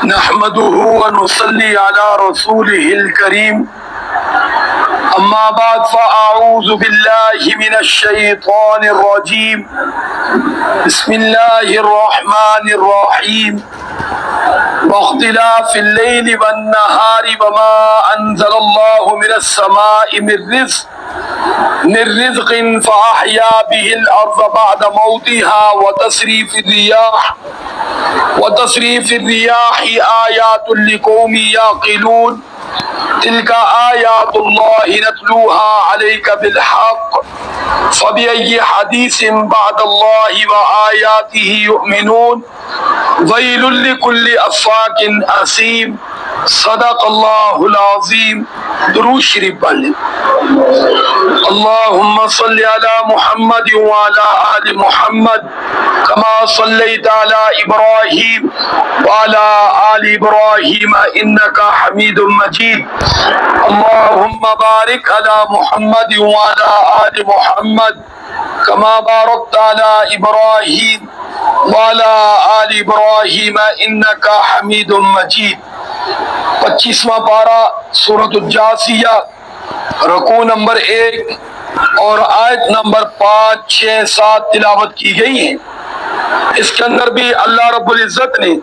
نحمده ونصلي على رسوله الكريم أما بعد فأعوذ بالله من الشيطان الرجيم بسم الله الرحمن الرحيم واختلاف الليل والنهار وما أنزل الله من السماء من رزق فأحيا به الأرض بعد موتها وتصريف الرياح آيات لقوم يعقلون تلك آيات الله نتلوها عليك بالحق فبأي حديث بعد الله وآياته يؤمنون ويل لكل أفاك أثيم صدق الله العظيم. درود شریف پڑھ لیں. اللهم صل على محمد وعلى آل محمد كما صليت على إبراهيم وعلى آل إبراهيم إنك حميد مجيد. اللهم بارك على محمد وعلى آل محمد كما باركت على إبراهيم وعلى آل إبراهيم إنك حميد مجيد. 25واں پارہ سورۃ الجاثیہ، رکوع نمبر 1 اور آیت نمبر 5، 6، 7 تلاوت کی گئی ہیں. اس کے اندر بھی اللہ رب العزت نے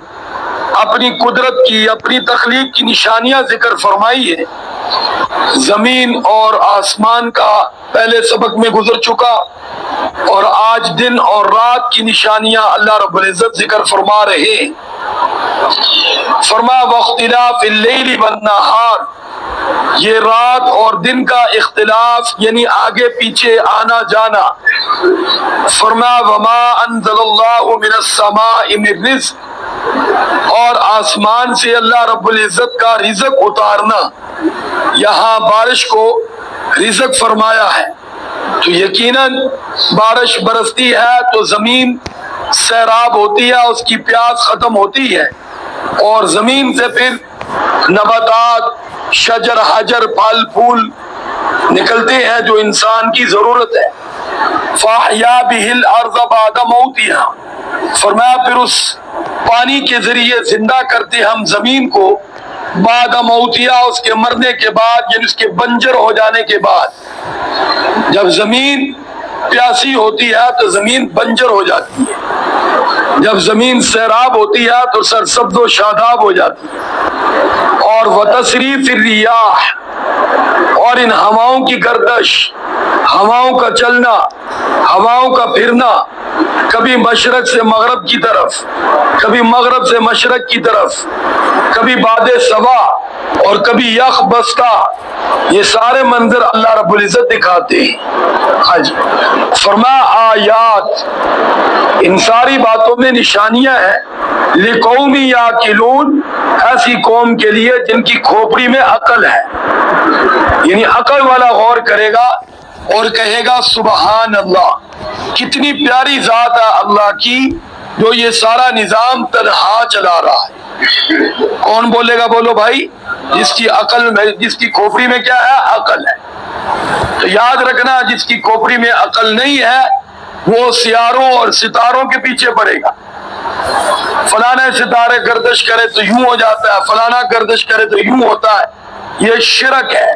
اپنی قدرت کی، اپنی تخلیق کی نشانیاں ذکر فرمائی ہے. زمین اور آسمان کا پہلے سبق میں گزر چکا، اور آج دن اور رات کی نشانیاں اللہ رب العزت ذکر فرما رہے ہیں. فرما واختلاف اللیل والنہار، یہ رات اور دن کا اختلاف یعنی آگے پیچھے آنا جانا. فرما وما انزل اللہ من السماء من رزق، اور آسمان سے اللہ رب العزت کا رزق اتارنا. یہاں بارش کو رزق فرمایا ہے، تو یقیناً بارش برستی ہے تو زمین سیراب ہوتی ہے، اس کی پیاس ختم ہوتی ہے، اور زمین سے پھر نباتات، شجر حجر، پھل پھول نکلتے ہیں جو انسان کی ضرورت ہے. فاحیا بہ الارض بعد موتها، فرمایا پھر اس پانی کے ذریعے زندہ کرتے ہم زمین کو بعد موتها، اس کے مرنے کے بعد، یعنی اس کے بنجر ہو جانے کے بعد. جب زمین پیاسی ہوتی ہے تو زمین بنجر ہو جاتی ہے، جب زمین سیراب ہوتی ہے تو سرسبز و شاداب ہو جاتی ہے. اور وتصریف الریاح، اور ان ہواؤں کی گردش، ہواؤں کا چلنا، ہواؤں کا پھرنا، کبھی مشرق سے مغرب کی طرف، کبھی مغرب سے مشرق کی طرف، کبھی باد صبا اور کبھی یخ بستا، یہ سارے منظر اللہ رب العزت دکھاتے ہیں. ہاں جی، فرما آیات، ان ساری باتوں میں نشانیاں ہیں. لقوم یعقلون، ایسی قوم کے لیے جن کی کھوپڑی میں عقل ہے، یعنی عقل والا غور کرے گا اور کہے گا سبحان اللہ، کتنی پیاری ذات ہے اللہ کی جو یہ سارا نظام تنہا چلا رہا ہے. کون بولے گا؟ بولو بھائی. جس کی عقل میں، جس کی کھوپڑی میں کیا ہے؟ عقل ہے. تو یاد رکھنا، جس کی کھوپڑی میں عقل نہیں ہے وہ سیاروں اور ستاروں کے پیچھے پڑے گا. فلانا ستارے گردش کرے تو یوں ہو جاتا ہے، فلانا گردش کرے تو یوں ہوتا ہے. یہ شرک ہے.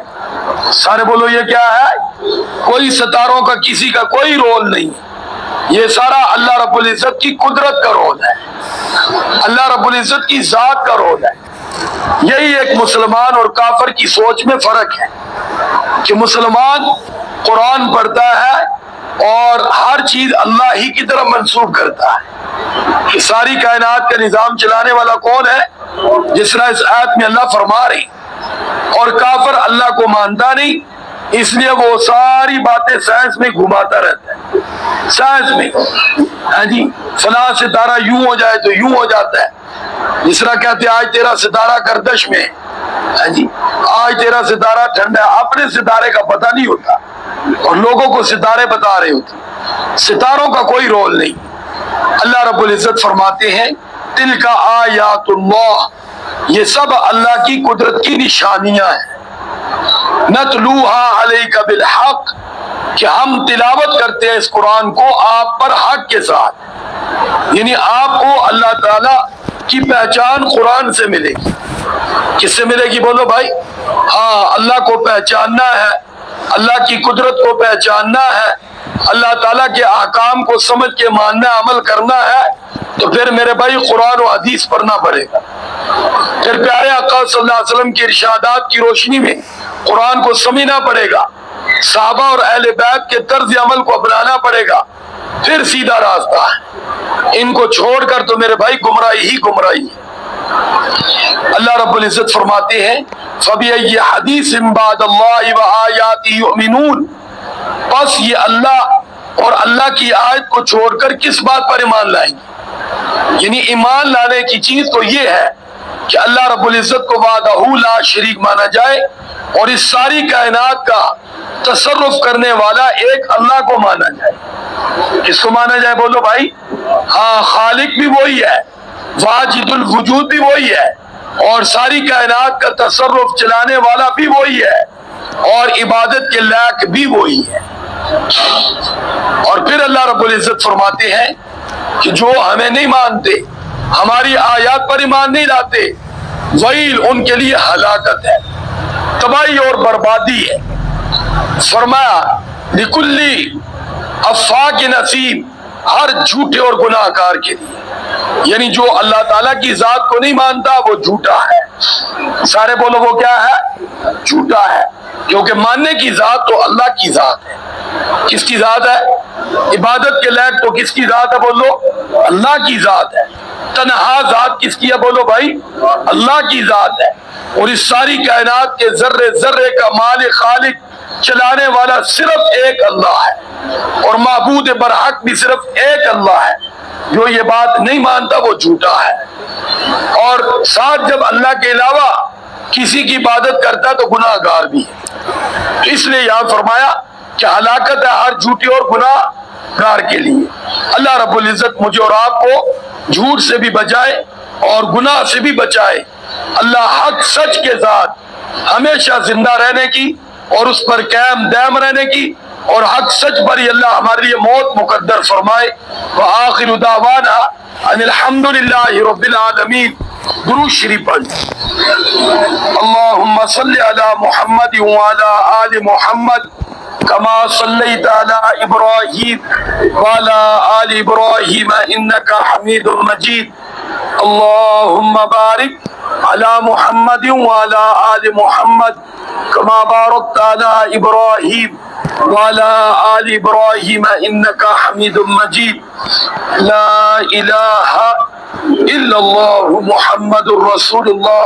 سارے بولو یہ کیا ہے؟ کوئی ستاروں کا کسی کا کوئی رول نہیں، یہ سارا اللہ رب العزت کی قدرت کا رول ہے، اللہ رب العزت کی ذات کا رول ہے. یہی ایک مسلمان اور کافر کی سوچ میں فرق ہے کہ مسلمان قرآن پڑھتا ہے اور ہر چیز اللہ ہی کی طرف منسوب کرتا ہے کہ ساری کائنات کا نظام چلانے والا کون ہے، جس طرح اس آیت میں اللہ فرما رہی. اور کافر اللہ کو مانتا نہیں، اس لیے وہ ساری باتیں سائنس میں گھماتا رہتا ہے. سائنس میں ہاں جی، فلاں ستارہ یوں ہو جائے تو یوں ہو جاتا ہے. جس طرح کہتے ہیں آج تیرا ستارہ گردش میں، ہاں جی، آج تیرا ستارہ ٹھنڈا ہے. اپنے ستارے کا پتہ نہیں ہوتا اور لوگوں کو ستارے بتا رہے ہوتے. ستاروں کا کوئی رول نہیں. اللہ رب العزت فرماتے ہیں تلک آیات اللہ، یہ سب اللہ کی قدرت کی نشانیاں ہیں. نتلوها علیک بالحق، کہ ہم تلاوت کرتے ہیں اس قرآن کو آپ پر حق کے ساتھ، یعنی آپ کو اللہ تعالیٰ کی پہچان قرآن سے ملے گی۔ کس سے ملے گی بولو بھائی؟ ہاں، اللہ کو پہچاننا ہے، اللہ کی قدرت کو پہچاننا ہے، اللہ تعالیٰ کے احکام کو سمجھ کے ماننا عمل کرنا ہے، تو پھر میرے بھائی قرآن و حدیث پڑھنا پڑے گا۔ پھر پیارے آقا صلی اللہ علیہ وسلم کی ارشادات کی روشنی میں قرآن کو سمجھنا پڑے گا، صحابہ اور اہل بیت کے طرز عمل کو اپنانا پڑے گا، پھر سیدھا راستہ ہے۔ ان کو چھوڑ کر تو میرے بھائی گمراہی ہی گمراہی ہے۔ اللہ رب العزت فرماتے ہیں فَبِأَيِّ حَدِيثٍ بَعْدَ اللَّهِ وَآيَاتِهِ يُؤْمِنُونَ، پس یہ اللہ اور اللہ کی آیت کو چھوڑ کر کس بات پر ایمان لائیں گے؟ یعنی ایمان لانے کی چیز تو یہ ہے کہ اللہ رب العزت کو وحدہ لا شریک مانا جائے اور اس ساری کائنات کا تصرف کرنے والا ایک اللہ کو مانا جائے۔ کس کو مانا جائے بولو بھائی؟ ہاں، خالق بھی وہی ہے، واجد الوجود بھی وہی ہے، اور ساری کائنات کا تصرف چلانے والا بھی وہی ہے، اور عبادت کے لائق بھی وہی ہے۔ اور پھر اللہ رب العزت فرماتے ہیں کہ جو ہمیں نہیں مانتے، ہماری آیات پر ایمان نہیں لاتے، ویل ان کے لیے ہلاکت ہے، تباہی اور بربادی ہے۔ فرمایا لکلی افاق نصیب، ہر جھوٹے اور گناہ کار کے لیے، یعنی جو اللہ تعالیٰ کی ذات کو نہیں مانتا وہ جھوٹا ہے۔ سارے بولو وہ کیا ہے؟ جھوٹا ہے، کیونکہ ماننے کی ذات تو اللہ کی ذات ہے۔ کس کی ذات ہے؟ عبادت کے لائق تو کس کی ذات ہے بولو؟ اللہ کی ذات ہے۔ تنہا ذات کس کی ہے بولو بھائی؟ اللہ کی ذات ہے، اور اس ساری کائنات کے ذرے ذرے کا مالک خالق چلانے والا صرف ایک اللہ ہے، اور معبود برحق بھی صرف ایک اللہ ہے۔ جو یہ بات نہیں مانتا وہ جھوٹا ہے، اور ساتھ جب اللہ کے علاوہ کسی کی عبادت کرتا تو گناہ گار بھی ہے۔ اس لیے یہاں فرمایا کہ ہلاکت ہے ہر جھوٹے اور گناہ گار کے لیے۔ اللہ رب العزت مجھے اور آپ کو جھوٹ سے بھی بچائے اور گناہ سے بھی بچائے۔ اللہ حق سچ کے ساتھ ہمیشہ زندہ رہنے کی اور اس پر قائم دائم رہنے کی، اور حق سچ پر ہی اللہ ہمارے لیے موت مقدر فرمائے۔ وآخر دعوانا ان الحمدللہ رب العالمین۔ درود شریف پڑھ اللہم صلی علی محمد وعلی آل محمد کما صلیت علی ابراہیم وعلی آل ابراہیم انکا حمید مجید۔ اللہم بارک علی محمد وعلی آل محمد کما بارکت علی ابراہیم وعلی آل ابراہیم انکا حمید مجید۔ لا الہ الا اللہ محمد الرسول اللہ۔